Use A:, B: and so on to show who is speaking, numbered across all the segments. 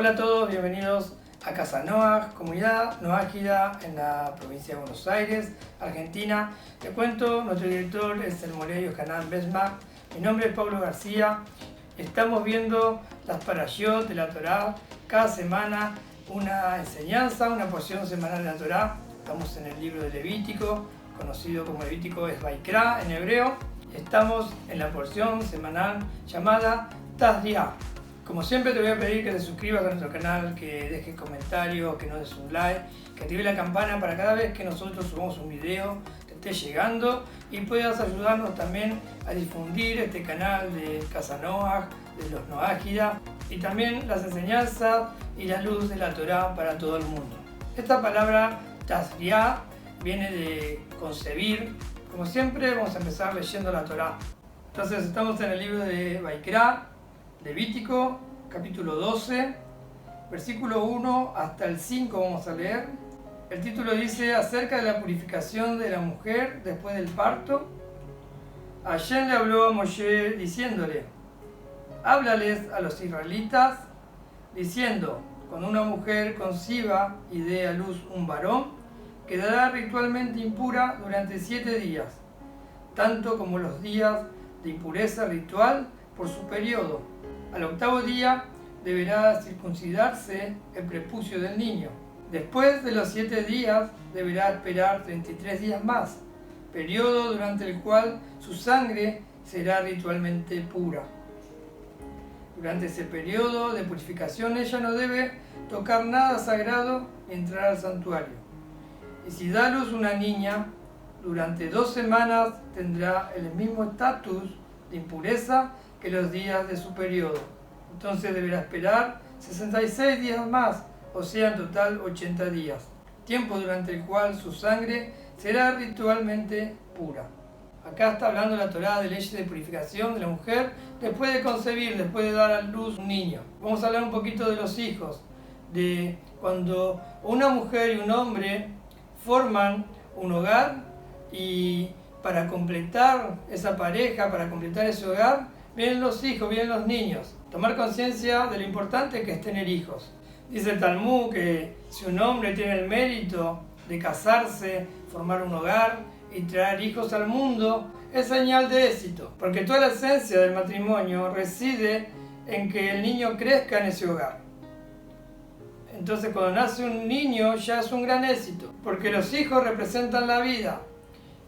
A: Hola a todos, bienvenidos a Casa Noaj, comunidad noágida en la provincia de Buenos Aires, Argentina. Les cuento, nuestro director es el Moleyo Hanan Besma. Mi nombre es Pablo García. Estamos viendo las parashot de la Torá. Cada semana una enseñanza, una porción semanal de la Torá. Estamos en el libro de Levítico, conocido como Levítico es Vaikra en hebreo. Estamos en la porción semanal llamada Tazria. Como siempre te voy a pedir que te suscribas a nuestro canal, que dejes comentarios, que nos des un like, que actives la campana para cada vez que nosotros subamos un video te esté llegando y puedas ayudarnos también a difundir este canal de Casa Noaj, de los Noágida y también las enseñanzas y la luz de la Torá para todo el mundo. Esta palabra Tazria viene de concebir. Como siempre vamos a empezar leyendo la Torá. Entonces estamos en el libro de Vaikra, Levítico, capítulo 12, versículo 1 hasta el 5 vamos a leer. El título dice: acerca de la purificación de la mujer después del parto. Hashem le habló a Moshe diciéndole: háblales a los israelitas diciendo, cuando una mujer conciba y dé a luz un varón, quedará ritualmente impura durante 7 días, tanto como los días de impureza ritual por su periodo. Al 8º día deberá circuncidarse el prepucio del niño. Después de los 7 días deberá esperar 33 días más, periodo durante el cual su sangre será ritualmente pura. Durante ese periodo de purificación ella no debe tocar nada sagrado ni entrar al santuario. Y si da a luz una niña, durante 2 semanas tendrá el mismo estatus de impureza que los días de su periodo. Entonces deberá esperar 66 días más, o sea en total 80 días, tiempo durante el cual su sangre será ritualmente pura. Acá está hablando la Torá de leyes de purificación de la mujer después de concebir, después de dar a luz un niño. Vamos a hablar un poquito de los hijos, de cuando una mujer y un hombre forman un hogar y para completar esa pareja, para completar ese hogar, vienen los hijos, vienen los niños. Tomar conciencia de lo importante que es tener hijos. Dice el Talmud que si un hombre tiene el mérito de casarse, formar un hogar y traer hijos al mundo, es señal de éxito. Porque toda la esencia del matrimonio reside en que el niño crezca en ese hogar. Entonces cuando nace un niño ya es un gran éxito. Porque los hijos representan la vida.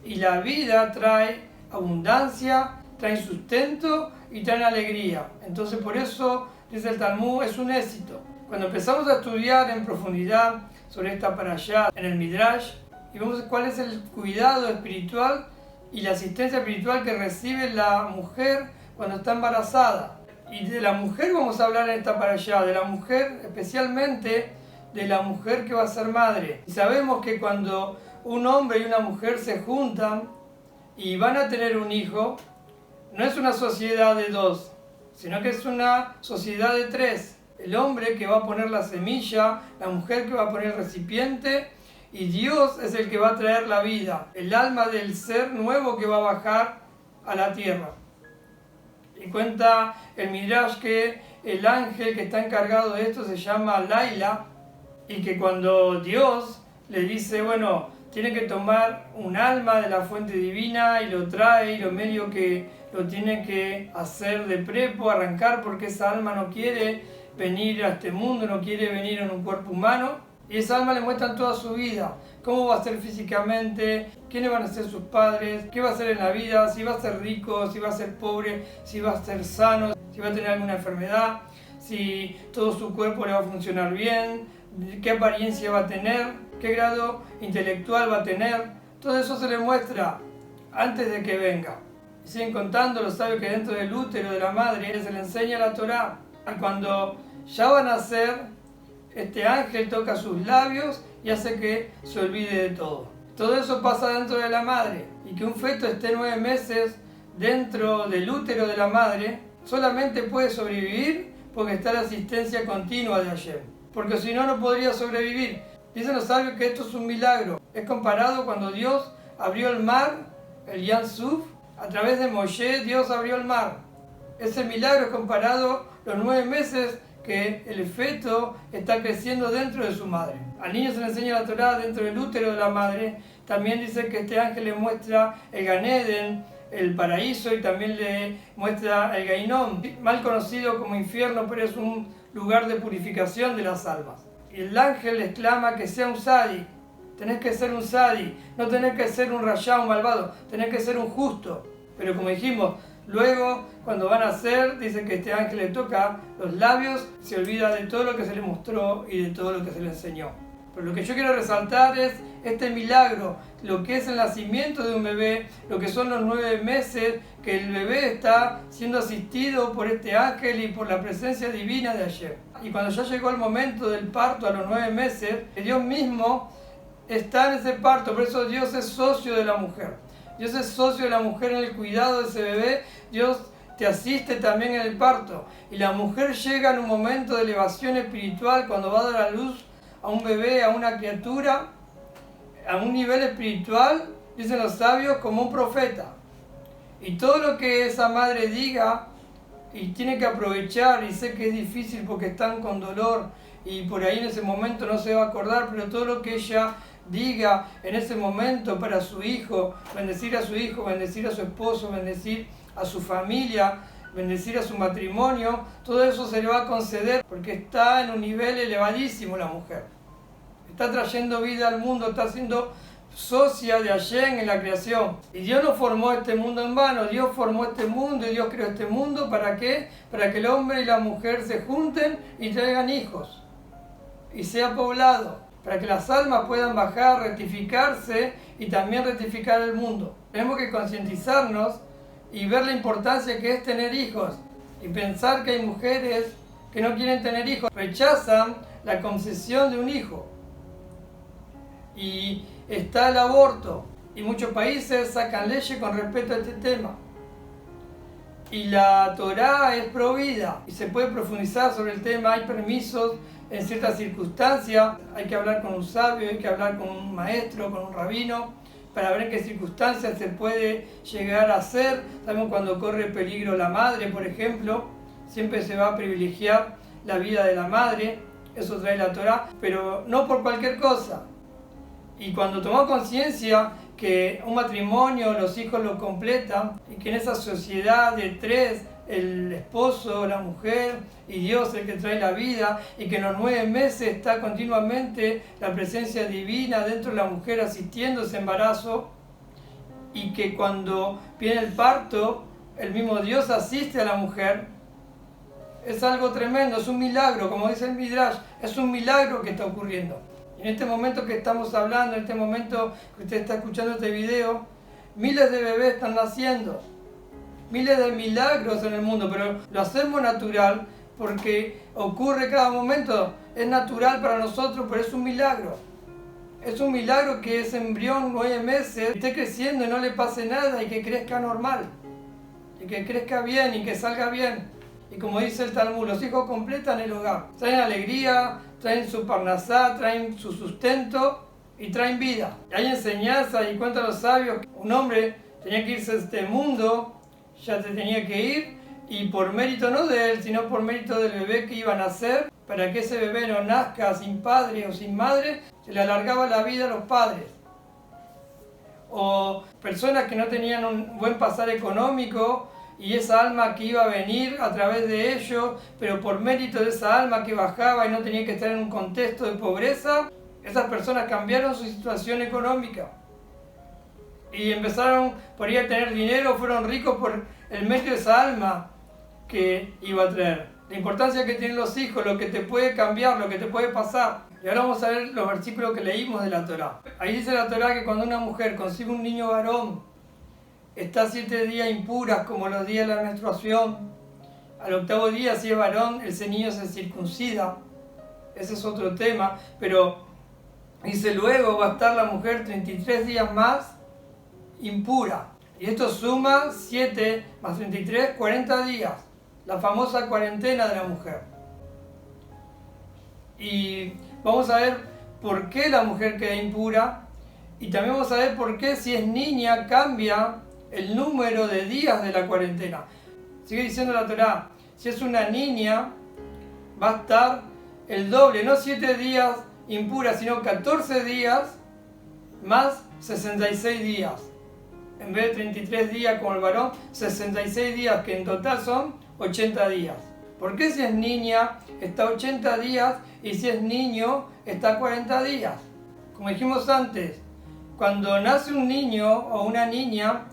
A: Y la vida trae abundancia, traen sustento y traen alegría. Entonces por eso, dice el Talmud, es un éxito. Cuando empezamos a estudiar en profundidad sobre esta parashá en el Midrash, y vemos cuál es el cuidado espiritual y la asistencia espiritual que recibe la mujer cuando está embarazada. Y de la mujer vamos a hablar en esta parashá, de la mujer, especialmente de la mujer que va a ser madre. Y sabemos que cuando un hombre y una mujer se juntan y van a tener un hijo, no es una sociedad de 2, sino que es una sociedad de 3. El hombre que va a poner la semilla, la mujer que va a poner el recipiente, y Dios es el que va a traer la vida, el alma del ser nuevo que va a bajar a la tierra. Y cuenta el Midrash que el ángel que está encargado de esto se llama Laila, y que cuando Dios le dice, bueno, tiene que tomar un alma de la fuente divina y lo trae y lo medio que lo tiene que hacer de prepo, arrancar porque esa alma no quiere venir a este mundo, no quiere venir en un cuerpo humano. Y esa alma le muestra toda su vida, cómo va a ser físicamente, quiénes van a ser sus padres, qué va a hacer en la vida, si va a ser rico, si va a ser pobre, si va a ser sano, si va a tener alguna enfermedad, si todo su cuerpo le va a funcionar bien, qué apariencia va a tener, qué grado intelectual va a tener. Todo eso se le muestra antes de que venga. Y siguen contando los sabios que dentro del útero de la madre se le enseña la Torá. Y cuando ya van a nacer, este ángel toca sus labios y hace que se olvide de todo. Todo eso pasa dentro de la madre. Y que un feto esté 9 meses dentro del útero de la madre solamente puede sobrevivir porque está la asistencia continua de Hashem. Porque si no, no podría sobrevivir. Dicen los sabios que esto es un milagro. Es comparado cuando Dios abrió el mar, el Yam Suf. A través de Moshe, Dios abrió el mar. Ese milagro es comparado los 9 meses que el feto está creciendo dentro de su madre. Al niño se le enseña la Torá dentro del útero de la madre. También dice que este ángel le muestra el Gan Eden, el paraíso, y también le muestra el Geinón, mal conocido como infierno, pero es un lugar de purificación de las almas. Y el ángel le exclama que sea un sadi. Tenés que ser un sadi, no tenés que ser un rayá, un malvado, tenés que ser un justo. Pero como dijimos, luego cuando van a nacer, dice que este ángel le toca los labios, se olvida de todo lo que se le mostró y de todo lo que se le enseñó. Pero lo que yo quiero resaltar es este milagro, lo que es el nacimiento de un bebé, lo que son los 9 meses, que el bebé está siendo asistido por este ángel y por la presencia divina de Hashem. Y cuando ya llegó el momento del parto a los 9 meses, Dios mismo está en ese parto, por eso Dios es socio de la mujer. Dios es socio de la mujer en el cuidado de ese bebé, Dios te asiste también en el parto. Y la mujer llega en un momento de elevación espiritual cuando va a dar a luz a un bebé, a una criatura, a un nivel espiritual, dicen los sabios, como un profeta. Y todo lo que esa madre diga, y tiene que aprovechar, y sé que es difícil porque están con dolor, y por ahí en ese momento no se va a acordar, pero todo lo que ella diga en ese momento para su hijo, bendecir a su hijo, bendecir a su esposo, bendecir a su familia, bendecir a su matrimonio, todo eso se le va a conceder porque está en un nivel elevadísimo la mujer. Está trayendo vida al mundo, está siendo socia de Hashem en la creación. Y Dios no formó este mundo en vano, Dios formó este mundo y Dios creó este mundo, ¿para qué? Para que el hombre y la mujer se junten y traigan hijos y sea poblado, para que las almas puedan bajar, rectificarse y también rectificar el mundo. Tenemos que concientizarnos y ver la importancia que es tener hijos y pensar que hay mujeres que no quieren tener hijos, rechazan la concesión de un hijo. Y está el aborto, y muchos países sacan leyes con respecto a este tema. Y la Torá es provida, y se puede profundizar sobre el tema, hay permisos en ciertas circunstancias, hay que hablar con un sabio, hay que hablar con un maestro, con un rabino, para ver en qué circunstancias se puede llegar a hacer. Sabemos cuando corre peligro la madre, por ejemplo, siempre se va a privilegiar la vida de la madre, eso trae la Torá, pero no por cualquier cosa. Y cuando tomamos conciencia que un matrimonio, los hijos lo completan, y que en esa sociedad de tres, el esposo, la mujer y Dios el que trae la vida, y que en los 9 meses está continuamente la presencia divina dentro de la mujer asistiendo ese embarazo, y que cuando viene el parto, el mismo Dios asiste a la mujer, es algo tremendo, es un milagro, como dice el Midrash, es un milagro que está ocurriendo. En este momento que estamos hablando, en este momento que usted está escuchando este video, miles de bebés están naciendo, miles de milagros en el mundo, pero lo hacemos natural porque ocurre cada momento, es natural para nosotros, pero es un milagro. Es un milagro que ese embrión 9 meses esté creciendo y no le pase nada y que crezca normal, y que crezca bien y que salga bien. Y como dice el Talmud, los hijos completan el hogar, traen alegría, traen su parnasá, traen su sustento y traen vida. Y hay enseñanza y cuentan los sabios que un hombre tenía que irse a este mundo, ya se tenía que ir, y por mérito no de él, sino por mérito del bebé que iba a nacer, para que ese bebé no nazca sin padre o sin madre, se le alargaba la vida a los padres. O personas que no tenían un buen pasar económico, y esa alma que iba a venir a través de ellos, pero por mérito de esa alma que bajaba y no tenía que estar en un contexto de pobreza, esas personas cambiaron su situación económica y empezaron por ir a tener dinero, fueron ricos por el mérito de esa alma que iba a traer. La importancia que tienen los hijos, lo que te puede cambiar, lo que te puede pasar. Y ahora vamos a ver los versículos que leímos de la Torá. Ahí dice la Torá que cuando una mujer consigue un niño varón, está 7 días impuras como los días de la menstruación. Al 8º día, si es varón, ese niño se circuncida. Ese es otro tema. Pero dice, luego va a estar la mujer 33 días más impura. Y esto suma 7 más 33, 40 días. La famosa cuarentena de la mujer. Y vamos a ver por qué la mujer queda impura. Y también vamos a ver por qué, si es niña, cambia el número de días de la cuarentena. Sigue diciendo la Torá, si es una niña, va a estar el doble, no 7 días impura, sino 14 días más 66 días. En vez de 33 días como el varón, 66 días, que en total son 80 días. ¿Por qué si es niña está 80 días y si es niño está 40 días? Como dijimos antes, cuando nace un niño o una niña,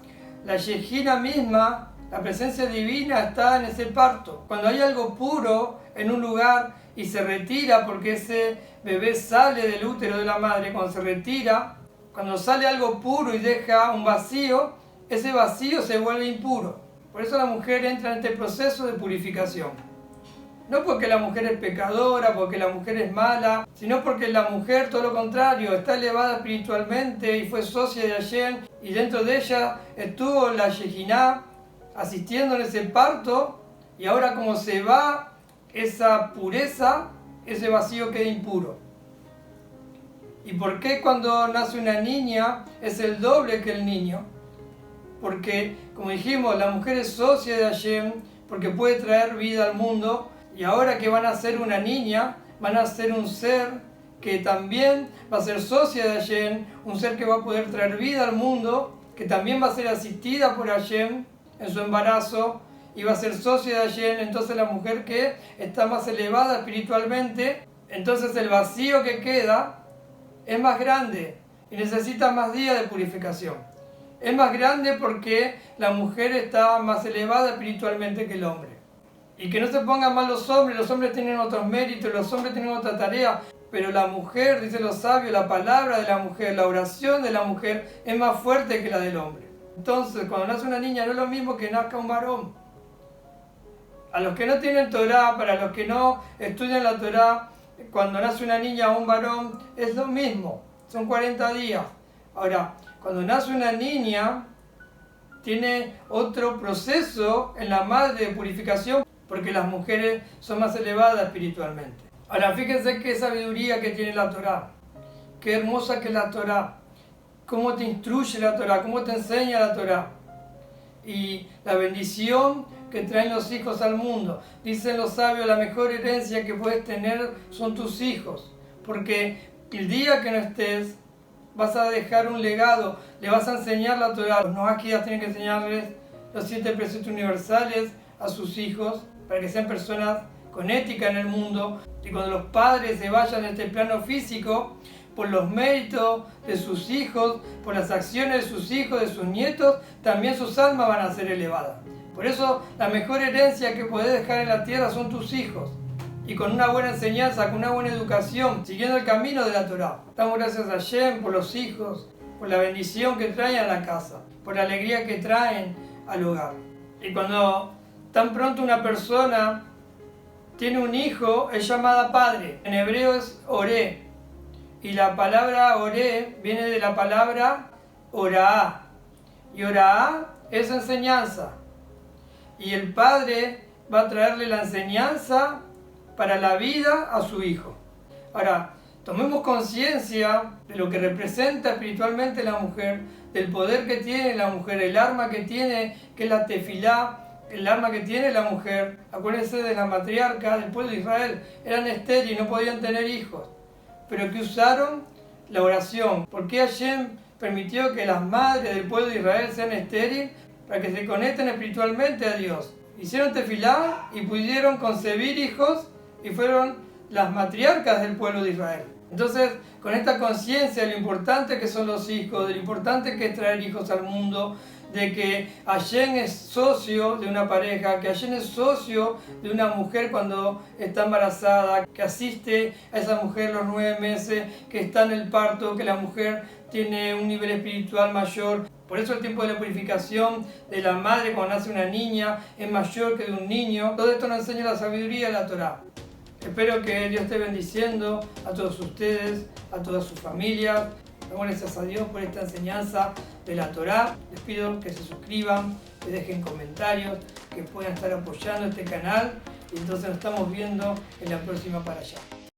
A: la Shejina misma, la presencia divina, está en ese parto. Cuando hay algo puro en un lugar y se retira porque ese bebé sale del útero de la madre, cuando se retira, cuando sale algo puro y deja un vacío, ese vacío se vuelve impuro. Por eso la mujer entra en este proceso de purificación. No porque la mujer es pecadora, porque la mujer es mala, sino porque la mujer, todo lo contrario, está elevada espiritualmente y fue socia de Hashem, y dentro de ella estuvo la Shejiná asistiendo en ese parto, y ahora como se va esa pureza, ese vacío queda impuro. ¿Y por qué cuando nace una niña es el doble que el niño? Porque, como dijimos, la mujer es socia de Hashem, porque puede traer vida al mundo, y ahora que van a ser una niña, van a ser un ser que también va a ser socia de Hashem, un ser que va a poder traer vida al mundo, que también va a ser asistida por Hashem en su embarazo, y va a ser socia de Hashem. Entonces la mujer que está más elevada espiritualmente, entonces el vacío que queda es más grande y necesita más días de purificación. Es más grande porque la mujer está más elevada espiritualmente que el hombre. Y que no se pongan mal los hombres tienen otros méritos, los hombres tienen otra tarea, pero la mujer, dicen los sabios, la palabra de la mujer, la oración de la mujer es más fuerte que la del hombre. Entonces, cuando nace una niña no es lo mismo que nazca un varón. A los que no tienen Torah, para los que no estudian la Torah, cuando nace una niña o un varón es lo mismo, son 40 días. Ahora, cuando nace una niña, tiene otro proceso en la madre de purificación, porque las mujeres son más elevadas espiritualmente. Ahora, fíjense qué sabiduría que tiene la Torá, qué hermosa que es la Torá, cómo te instruye la Torá, cómo te enseña la Torá, y la bendición que traen los hijos al mundo. Dicen los sabios, la mejor herencia que puedes tener son tus hijos, porque el día que no estés, vas a dejar un legado, le vas a enseñar la Torá. Los noaquías tienen que enseñarles los 7 preceptos universales a sus hijos, para que sean personas con ética en el mundo, y cuando los padres se vayan de este plano físico, por los méritos de sus hijos, por las acciones de sus hijos, de sus nietos, también sus almas van a ser elevadas. Por eso la mejor herencia que podés dejar en la tierra son tus hijos, y con una buena enseñanza, con una buena educación, siguiendo el camino de la Torá. Damos gracias a Hashem por los hijos, por la bendición que traen a la casa, por la alegría que traen al hogar. Y cuando tan pronto una persona tiene un hijo, es llamada padre. En hebreo es oré. Y la palabra oré viene de la palabra oraá. Y oraá es enseñanza. Y el padre va a traerle la enseñanza para la vida a su hijo. Ahora, tomemos conciencia de lo que representa espiritualmente la mujer, del poder que tiene la mujer, el arma que tiene, que es la tefilá, el arma que tiene la mujer. Acuérdense de la matriarca del pueblo de Israel, eran estériles y no podían tener hijos, pero que usaron la oración. ¿Por qué Hashem permitió que las madres del pueblo de Israel sean estériles? Para que se conecten espiritualmente a Dios. Hicieron tefilá y pudieron concebir hijos y fueron las matriarcas del pueblo de Israel. Entonces, con esta conciencia de lo importante que son los hijos, de lo importante que es traer hijos al mundo, de que Hashem es socio de una pareja, que Hashem es socio de una mujer cuando está embarazada, que asiste a esa mujer los 9 meses, que está en el parto, que la mujer tiene un nivel espiritual mayor. Por eso el tiempo de la purificación de la madre cuando nace una niña es mayor que de un niño. Todo esto nos enseña la sabiduría de la Torá. Espero que Dios esté bendiciendo a todos ustedes, a todas sus familias. Damos gracias a Dios por esta enseñanza de la Torá. Les pido que se suscriban, que dejen comentarios, que puedan estar apoyando este canal. Y entonces nos estamos viendo en la próxima para allá.